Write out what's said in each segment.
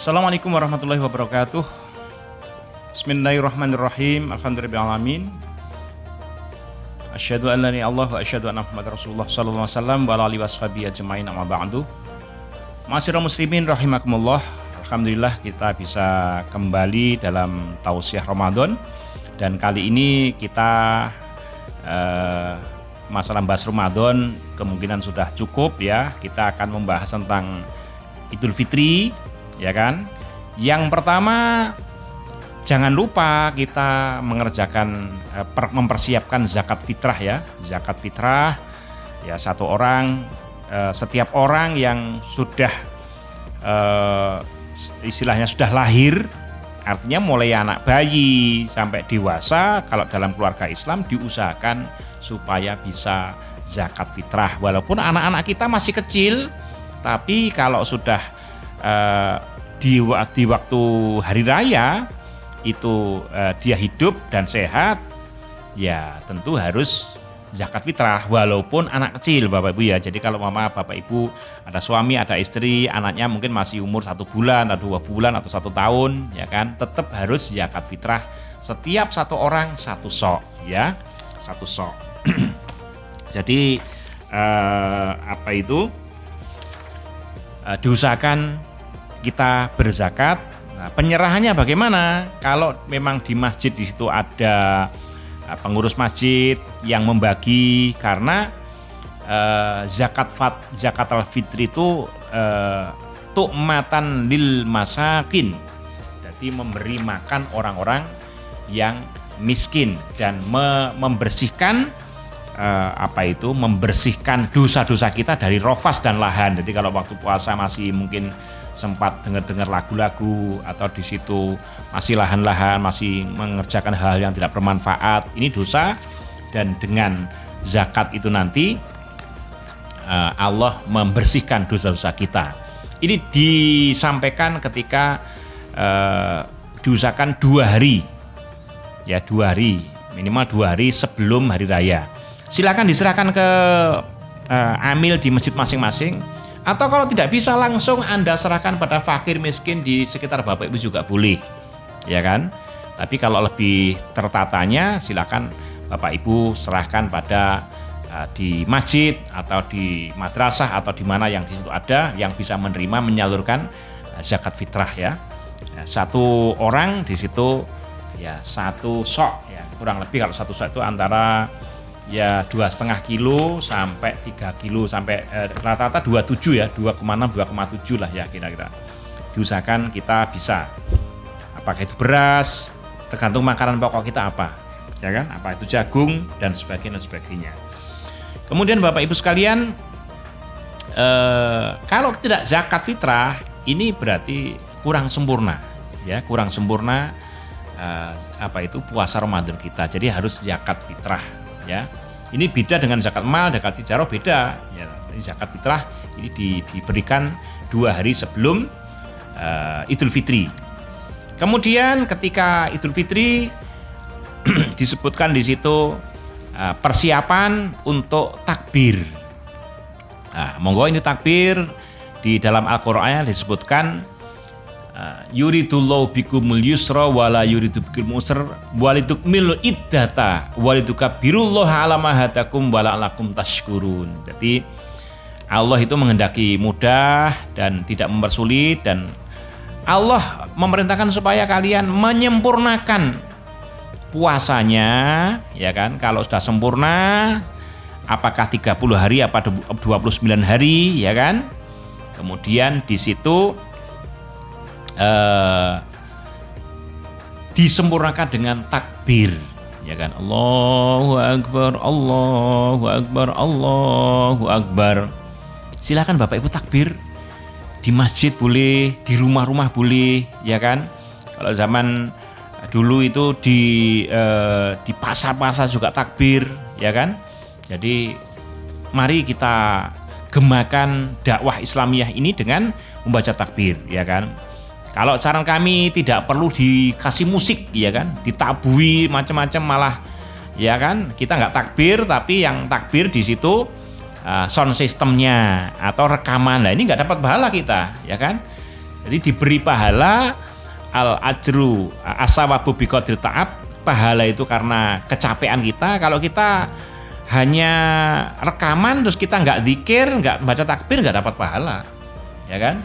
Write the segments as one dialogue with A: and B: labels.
A: Assalamualaikum warahmatullahi wabarakatuh. Bismillahirrahmanirrahim. Alhamdulillahirrahmanirrahim. Asyhadu an la ilaha illallah wa asyhadu anna Muhammadar Rasulullah sallallahu alaihi wasallam wa alihi washabihi ajmain, amma ba'du. Ma'asyiral muslimin rahimakumullah. Alhamdulillah kita bisa kembali dalam tausiah Ramadan, dan kali ini kita masalah bahas Ramadan kemungkinan sudah cukup ya. Kita akan membahas tentang Idul Fitri, ya kan? Yang pertama, jangan lupa kita mengerjakan mempersiapkan zakat fitrah ya. Zakat fitrah ya, setiap orang yang sudah istilahnya sudah lahir, artinya mulai anak bayi sampai dewasa, kalau dalam keluarga Islam diusahakan supaya bisa zakat fitrah. Walaupun anak-anak kita masih kecil, tapi kalau sudah di waktu hari raya itu dia hidup dan sehat, ya tentu harus zakat fitrah walaupun anak kecil, Bapak Ibu ya. Jadi kalau mama Bapak Ibu ada suami, ada istri, anaknya mungkin masih umur 1 bulan atau 2 bulan atau 1 tahun, ya kan, tetap harus zakat fitrah. Setiap satu orang 1 sok ya, 1 sok. Jadi diusahakan kita berzakat. Nah, penyerahannya bagaimana? Kalau memang di masjid di situ ada pengurus masjid yang membagi, karena zakat al-fitri itu tu'matan lil masakin. Jadi memberi makan orang-orang yang miskin dan membersihkan membersihkan dosa-dosa kita dari rofas dan lahan. Jadi kalau waktu puasa masih mungkin sempat dengar lagu-lagu atau di situ masih lahan-lahan, masih mengerjakan hal yang tidak bermanfaat, ini dosa. Dan dengan zakat itu nanti Allah membersihkan dosa-dosa kita. Ini disampaikan ketika diusahakan 2 hari ya, 2 hari, minimal 2 hari sebelum hari raya. Silakan diserahkan ke amil di masjid masing-masing, atau kalau tidak bisa langsung Anda serahkan pada fakir miskin di sekitar Bapak Ibu juga boleh, ya kan? Tapi kalau lebih tertatanya, silakan Bapak Ibu serahkan pada di masjid atau di madrasah atau di mana yang di situ ada yang bisa menerima menyalurkan zakat fitrah ya. 1 orang di situ ya 1 sok ya, kurang lebih kalau 1 sok itu antara ya 2,5 kilo sampai 3 kilo sampai rata-rata 27 ya, 2,6 2,7 lah ya kira-kira. Diusahakan kita bisa, apakah itu beras, tergantung makanan pokok kita apa, ya kan? Apa itu jagung dan sebagainya. Kemudian Bapak Ibu sekalian, kalau tidak zakat fitrah ini berarti kurang sempurna ya, kurang sempurna puasa Ramadan kita. Jadi harus zakat fitrah ya. Ini beda dengan zakat mal, zakat tijarah beda ya. Ini zakat fitrah ini diberikan 2 hari sebelum Idul Fitri. Kemudian ketika Idul Fitri disebutkan di situ persiapan untuk takbir. Nah, monggo ini takbir di dalam Al-Qur'an disebutkan yuridullahu bikumul yusra wala yuridu bikumul usra walitukmilu iddata walitukabbirullaha ala ma hadakum wala'alakum tashkurun. Jadi Allah itu menghendaki mudah dan tidak mempersulit, dan Allah memerintahkan supaya kalian menyempurnakan puasanya, ya kan? Kalau sudah sempurna, apakah 30 hari apa 29 hari, ya kan? Kemudian di situ disempurnakan dengan takbir, ya kan? Allahu Akbar, Allahu Akbar, Allahu Akbar. Silakan Bapak Ibu takbir di masjid boleh, di rumah-rumah boleh, ya kan? Kalau zaman dulu itu di pasar-pasar juga takbir, ya kan? Jadi mari kita gemakan dakwah Islamiyah ini dengan membaca takbir, ya kan? Kalau saran kami tidak perlu dikasih musik, ya kan, ditabui macam-macam, malah ya kan kita nggak takbir, tapi yang takbir di situ sound systemnya atau rekaman. Nah ini nggak dapat pahala kita, ya kan. Jadi diberi pahala al ajru asawabu biqadri ta'ab. Pahala itu karena kecapean kita. Kalau kita hanya rekaman terus kita nggak zikir, nggak baca takbir, nggak dapat pahala, ya kan?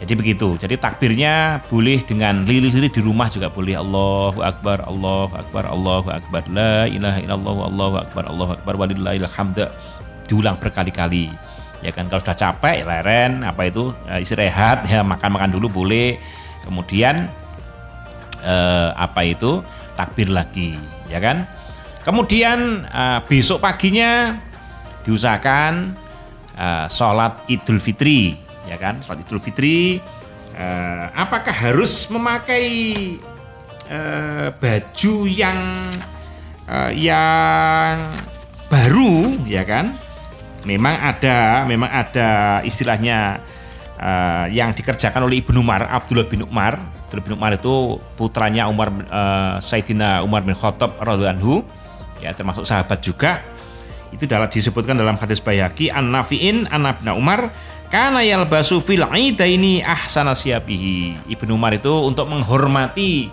A: Jadi begitu. Jadi takbirnya boleh dengan lirik-lirik di rumah juga boleh. Allahu Akbar, Allahu Akbar, Allahu Akbar, la ilaha illallah, Allahu Akbar, Allahu Akbar, walillahil hamd. Diulang berkali-kali. Ya kan, kalau sudah capek, leren, istirahat, ya makan-makan dulu boleh. Kemudian takbir lagi, ya kan? Kemudian besok paginya diusahakan sholat Idul Fitri, ya kan? Sholat Idul Fitri, apakah harus memakai baju yang baru, ya kan? Memang ada istilahnya yang dikerjakan oleh Ibnu Umar, Abdullah bin Umar. Abdullah bin Umar itu putranya Sayyidina Umar bin Khattab radhiyallahu anhu. Ya, termasuk sahabat juga. Itu disebutkan dalam hadis Baihaqi an-Nafi'in an Ibnu Umar kana yalbasu fil aidaini ahsana siyabihi. Ibnu Umar itu untuk menghormati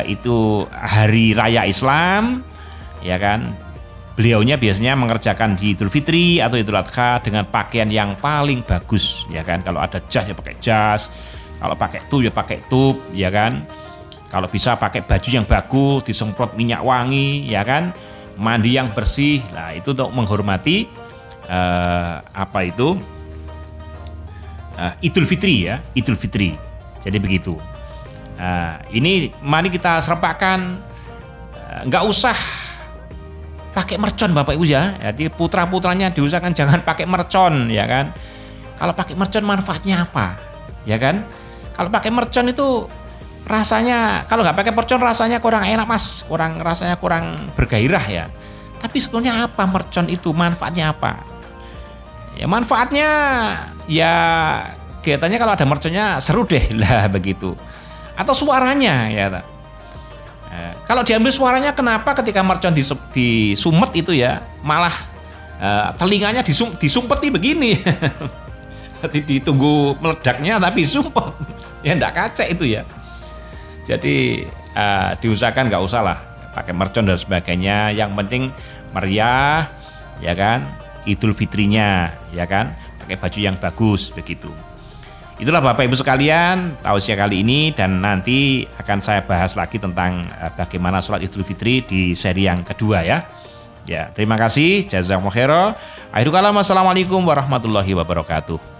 A: itu hari raya Islam, ya kan? Beliaunya biasanya mengerjakan di Idul Fitri atau Idul Adha dengan pakaian yang paling bagus, ya kan? Kalau ada jas ya pakai jas, kalau pakai tup ya pakai tup, ya kan? Kalau bisa pakai baju yang bagus, disemprot minyak wangi, ya kan? Mandi yang bersih. Nah, itu untuk menghormati Idul Fitri, ya, Idul Fitri. Jadi begitu. Nah, ini mari kita serapkan, nggak usah pakai mercon Bapak Ibu ya. Jadi putra-putranya diusahakan jangan pakai mercon, ya kan? Kalau pakai mercon manfaatnya apa? Ya kan? Kalau pakai mercon itu rasanya, kalau nggak pakai mercon rasanya kurang enak Mas, rasanya kurang bergairah ya. Tapi sebetulnya apa mercon itu? Manfaatnya apa? Ya manfaatnya ya kelihatannya kalau ada merconnya seru deh lah begitu. Atau suaranya ya. Kalau diambil suaranya kenapa ketika mercon disumet itu ya malah telinganya disumpeti begini. Ditunggu meledaknya tapi sumpet. Ya enggak kacek itu ya. Jadi diusahakan nggak usah lah pakai mercon dan sebagainya. Yang penting meriah, ya kan? Idul Fitrinya, ya kan? Pakai baju yang bagus begitu. Itulah Bapak Ibu sekalian tausiah kali ini, dan nanti akan saya bahas lagi tentang bagaimana sholat Idul Fitri di seri yang kedua ya. Ya, terima kasih. Jazakumullah khairan. Akhirul kalam. Wassalamualaikum warahmatullahi wabarakatuh.